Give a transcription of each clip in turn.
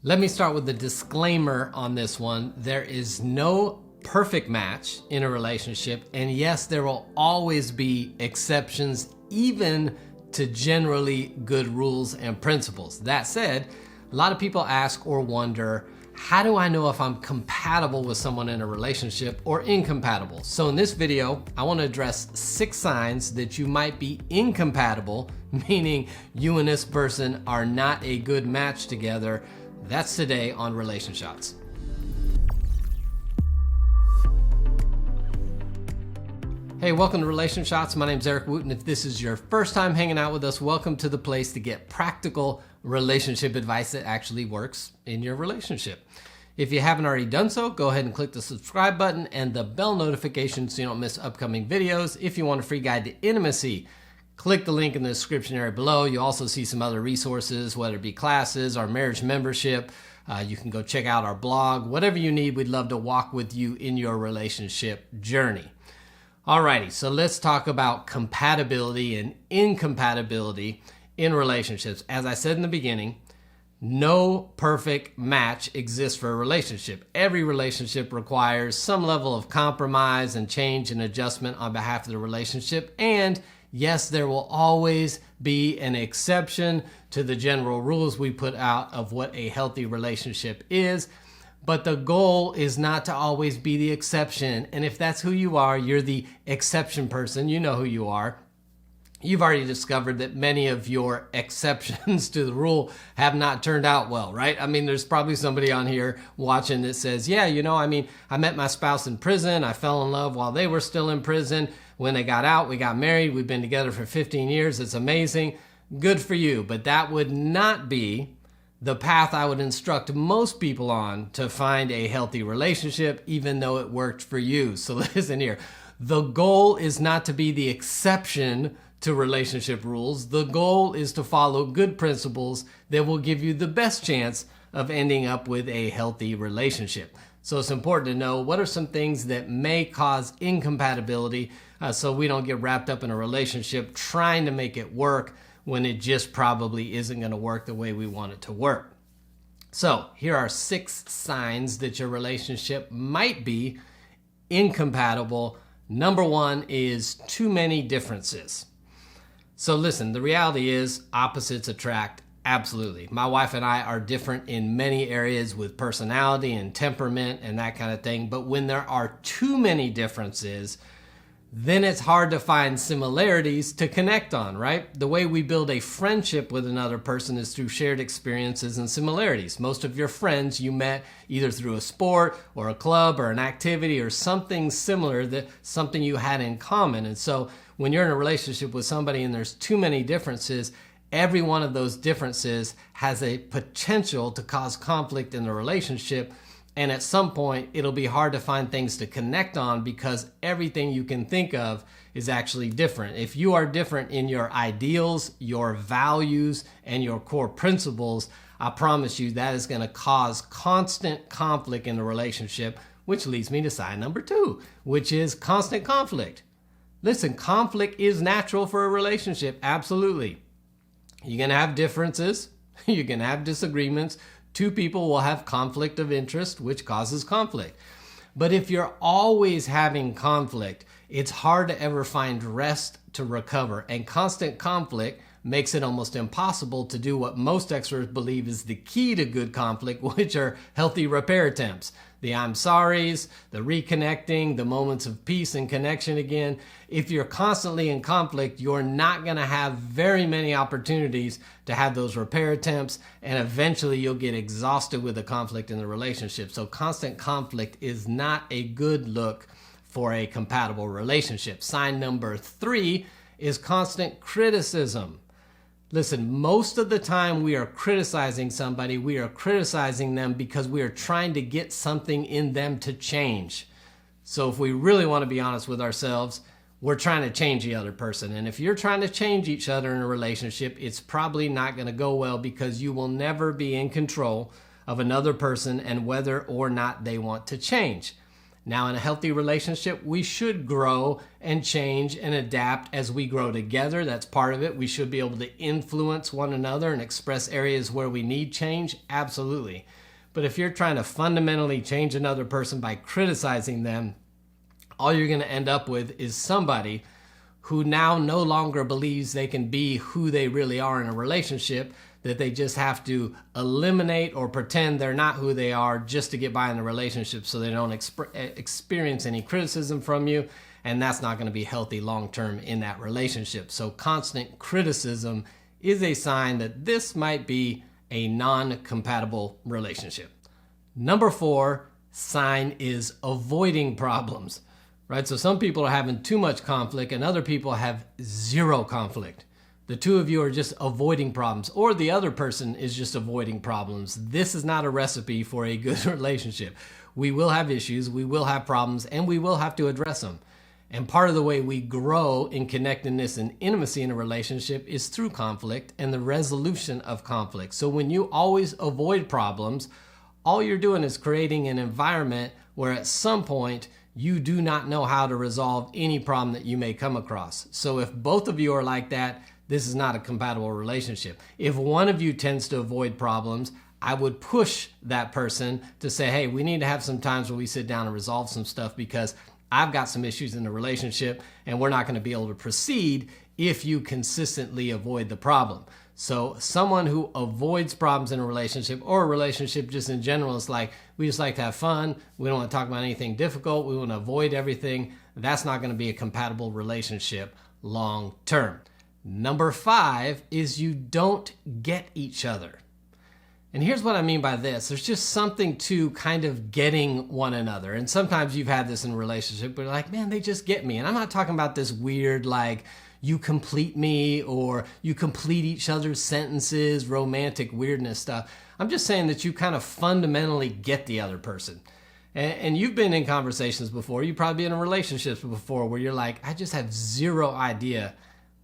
Let me start with the disclaimer on this one. There is no perfect match in a relationship, and yes, there will always be exceptions, even to generally good rules and principles. That said, a lot of people ask or wonder, how do I know if I'm compatible with someone in a relationship or incompatible? So in this video, I want to address 6 signs that you might be incompatible, meaning you and this person are not a good match together. That's today on Relationshots. Hey, welcome to Relationshots. My name's Eric Wooten. If this is your first time hanging out with us, welcome to the place to get practical relationship advice that actually works in your relationship. If you haven't already done so, go ahead and click the subscribe button and the bell notification so you don't miss upcoming videos. If you want a free guide to intimacy, click the link in the description area below. You'll also see some other resources, whether it be classes, our marriage membership. You can go check out our blog. Whatever you need, we'd love to walk with you in your relationship journey. Alrighty, so let's talk about compatibility and incompatibility in relationships. As I said in the beginning, no perfect match exists for a relationship. Every relationship requires some level of compromise and change and adjustment on behalf of the relationship. And yes, there will always be an exception to the general rules we put out of what a healthy relationship is. But the goal is not to always be the exception. And if that's who you are, you're the exception person, you know who you are. You've already discovered that many of your exceptions to the rule have not turned out well, right? I mean, there's probably somebody on here watching that says, yeah, I met my spouse in prison. I fell in love while they were still in prison. When they got out, we got married. We've been together for 15 years. It's amazing. Good for you. But that would not be the path I would instruct most people on to find a healthy relationship, even though it worked for you. So listen here. The goal is not to be the exception to relationship rules. The goal is to follow good principles that will give you the best chance of ending up with a healthy relationship. So it's important to know what are some things that may cause incompatibility so we don't get wrapped up in a relationship trying to make it work when it just probably isn't going to work the way we want it to work. So here are 6 signs that your relationship might be incompatible. Number 1 is too many differences. So listen, the reality is opposites attract. Absolutely. My wife and I are different in many areas with personality and temperament and that kind of thing. But when there are too many differences, then it's hard to find similarities to connect on, right? The way we build a friendship with another person is through shared experiences and similarities. Most of your friends you met either through a sport or a club or an activity or something similar, that something you had in common. And so when you're in a relationship with somebody and there's too many differences, every one of those differences has a potential to cause conflict in the relationship. And at some point, it'll be hard to find things to connect on because everything you can think of is actually different. If you are different in your ideals, your values, and your core principles, I promise you that is going to cause constant conflict in the relationship, which leads me to sign number 2, which is constant conflict. Listen, conflict is natural for a relationship. Absolutely. You're going to have differences. You're going to have disagreements. 2 people will have conflict of interest, which causes conflict. But if you're always having conflict, it's hard to ever find rest to recover. And constant conflict makes it almost impossible to do what most experts believe is the key to good conflict, which are healthy repair attempts. The I'm sorries, the reconnecting, the moments of peace and connection again. If you're constantly in conflict, you're not going to have very many opportunities to have those repair attempts, and eventually you'll get exhausted with the conflict in the relationship. So constant conflict is not a good look for a compatible relationship. Sign number 3 is constant criticism. Listen, most of the time we are criticizing somebody, we are criticizing them because we are trying to get something in them to change. So if we really want to be honest with ourselves, we're trying to change the other person. And if you're trying to change each other in a relationship, it's probably not going to go well because you will never be in control of another person and whether or not they want to change. Now, in a healthy relationship, we should grow and change and adapt as we grow together. That's part of it. We should be able to influence one another and express areas where we need change. Absolutely. But if you're trying to fundamentally change another person by criticizing them, all you're going to end up with is somebody who now no longer believes they can be who they really are in a relationship, that they just have to eliminate or pretend they're not who they are just to get by in the relationship so they don't experience any criticism from you. And that's not going to be healthy long-term in that relationship. So constant criticism is a sign that this might be a non-compatible relationship. Number 4 sign is avoiding problems, right? So some people are having too much conflict and other people have zero conflict. The two of you are just avoiding problems, or the other person is just avoiding problems. This is not a recipe for a good relationship. We will have issues, we will have problems, and we will have to address them. And part of the way we grow in connectedness and intimacy in a relationship is through conflict and the resolution of conflict. So when you always avoid problems, all you're doing is creating an environment where at some point you do not know how to resolve any problem that you may come across. So if both of you are like that, this is not a compatible relationship. If one of you tends to avoid problems, I would push that person to say, hey, we need to have some times where we sit down and resolve some stuff because I've got some issues in the relationship and we're not going to be able to proceed if you consistently avoid the problem. So someone who avoids problems in a relationship or a relationship just in general is like, we just like to have fun. We don't want to talk about anything difficult. We want to avoid everything. That's not going to be a compatible relationship long term. Number 5 is you don't get each other. And here's what I mean by this. There's just something to kind of getting one another. And sometimes you've had this in a relationship, but you're like, man, they just get me. And I'm not talking about this weird, like, you complete me or you complete each other's sentences, romantic weirdness stuff. I'm just saying that you kind of fundamentally get the other person. And you've been in conversations before. You've probably been in relationships before where you're like, I just have zero idea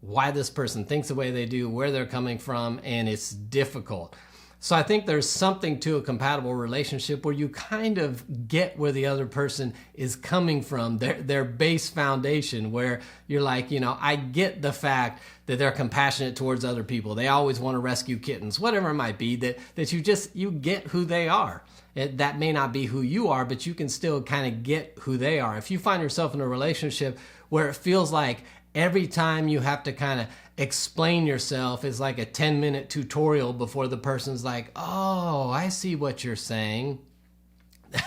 why this person thinks the way they do, where they're coming from, and it's difficult. So I think there's something to a compatible relationship where you kind of get where the other person is coming from, their base foundation, where you're like, I get the fact that they're compassionate towards other people. They always want to rescue kittens, whatever it might be, that you get who they are. That may not be who you are, but you can still kind of get who they are. If you find yourself in a relationship where it feels like every time you have to kind of explain yourself is like a 10-minute tutorial before the person's like, oh, I see what you're saying.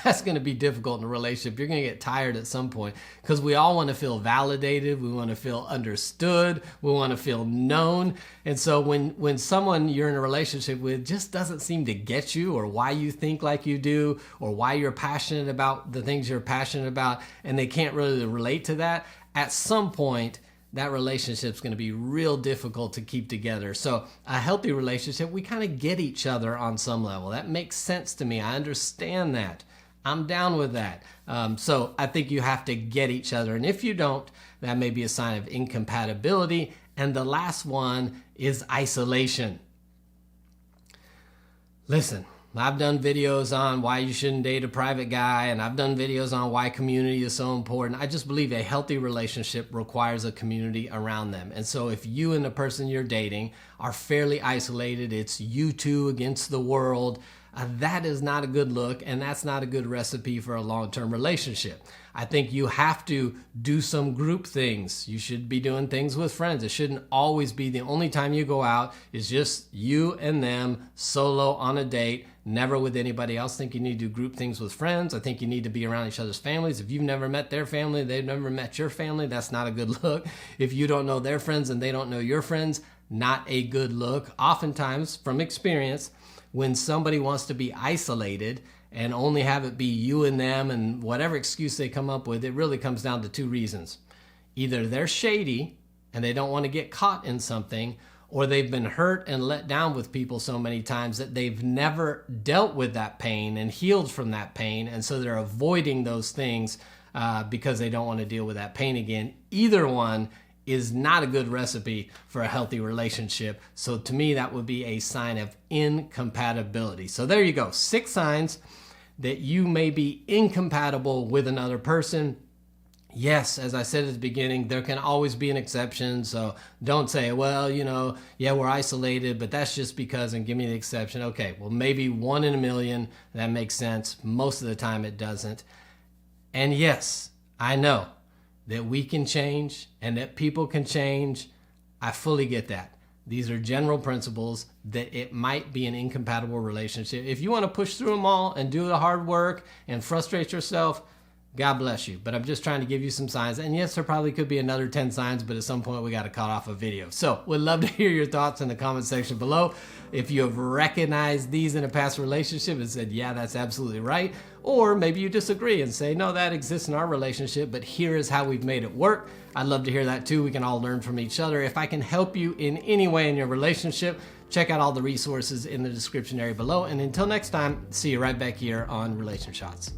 That's going to be difficult in a relationship. You're going to get tired at some point because we all want to feel validated. We want to feel understood. We want to feel known. And so when someone you're in a relationship with just doesn't seem to get you or why you think like you do or why you're passionate about the things you're passionate about and they can't really relate to that, at some point, that relationship's going to be real difficult to keep together. So a healthy relationship, we kind of get each other on some level. That makes sense to me. I understand that. I'm down with that. So I think you have to get each other. And if you don't, that may be a sign of incompatibility. And the last one is isolation. Listen, I've done videos on why you shouldn't date a private guy, and I've done videos on why community is so important. I just believe a healthy relationship requires a community around them. And so if you and the person you're dating are fairly isolated, it's you two against the world, that is not a good look, and that's not a good recipe for a long-term relationship. I think you have to do some group things. You should be doing things with friends. It shouldn't always be the only time you go out is just you and them solo on a date, never with anybody else. I think you need to do group things with friends. I think you need to be around each other's families. If you've never met their family, they've never met your family, that's not a good look. If you don't know their friends and they don't know your friends, not a good look. Oftentimes, from experience, when somebody wants to be isolated and only have it be you and them and whatever excuse they come up with, it really comes down to 2 reasons. Either they're shady and they don't want to get caught in something, or they've been hurt and let down with people so many times that they've never dealt with that pain and healed from that pain, and so they're avoiding those things because they don't want to deal with that pain again. Either one is not a good recipe for a healthy relationship. So to me, that would be a sign of incompatibility. So there you go, 6 signs that you may be incompatible with another person. Yes, as I said at the beginning, there can always be an exception. So don't say, well, yeah, we're isolated, but that's just because, and give me the exception. Okay, well, maybe 1 in a million, that makes sense. Most of the time it doesn't. And yes, I know that we can change and that people can change. I fully get that. These are general principles that it might be an incompatible relationship. If you want to push through them all and do the hard work and frustrate yourself, God bless you. But I'm just trying to give you some signs. And yes, there probably could be another 10 signs, but at some point we got to cut off a video. So we'd love to hear your thoughts in the comment section below. If you have recognized these in a past relationship and said, yeah, that's absolutely right. Or maybe you disagree and say, no, that exists in our relationship, but here is how we've made it work. I'd love to hear that too. We can all learn from each other. If I can help you in any way in your relationship, check out all the resources in the description area below. And until next time, see you right back here on Relation Shots.